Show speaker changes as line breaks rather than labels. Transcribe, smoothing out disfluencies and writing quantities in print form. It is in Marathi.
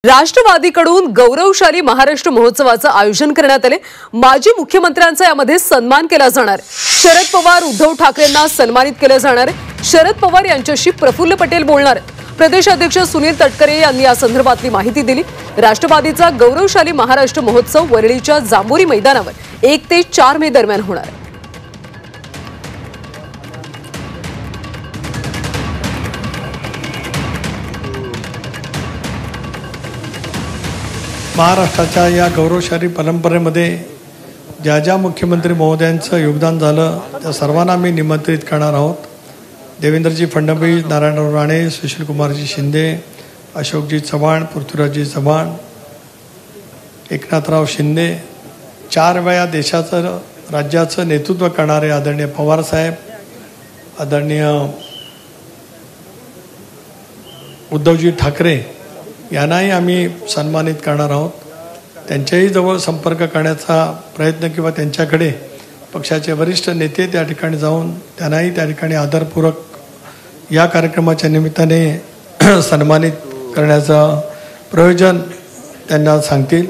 राष्ट्रवादीकडून गौरवशाली महाराष्ट्र महोत्सवाचं आयोजन करण्यात आले। माजी मुख्यमंत्र्यांचा यामध्ये सन्मान केला जाणार। शरद पवार उद्धव ठाकरेंना सन्मानित केले जाणार। शरद पवार यांच्याशी प्रफुल्ल पटेल बोलणार। प्रदेश अध्यक्ष सुनील तटकरे यांनी या संदर्भातली माहिती दिली। राष्ट्रवादीचा गौरवशाली महाराष्ट्र महोत्सव वरळीच्या जांभोरी मैदानावर 1 ते 4 मे दरम्यान होणार।
महाराष्ट्राच्या या गौरवशाली परंपरेमध्ये ज्या ज्या मुख्यमंत्री महोदयांचं योगदान झालं त्या सर्वांना मी निमंत्रित करणार आहोत। देवेंद्रजी फडणवीस, नारायणराव राणे, सुशीलकुमारजी शिंदे, अशोकजी चव्हाण, पृथ्वीराजजी चव्हाण, एकनाथराव शिंदे, 4 वेळा देशाचं राज्याचं नेतृत्व करणारे आदरणीय पवारसाहेब, आदरणीय उद्धवजी ठाकरे यांनाही आम्ही सन्मानित करणार आहोत। त्यांच्याही जवळ संपर्क करण्याचा प्रयत्न किंवा त्यांच्याकडे पक्षाचे वरिष्ठ नेते त्या ठिकाणी जाऊन त्यांनाही त्या ठिकाणी आदरपूर्वक या कार्यक्रमाच्या निमित्ताने सन्मानित करण्याचं प्रयोजन त्यांना सांगतील।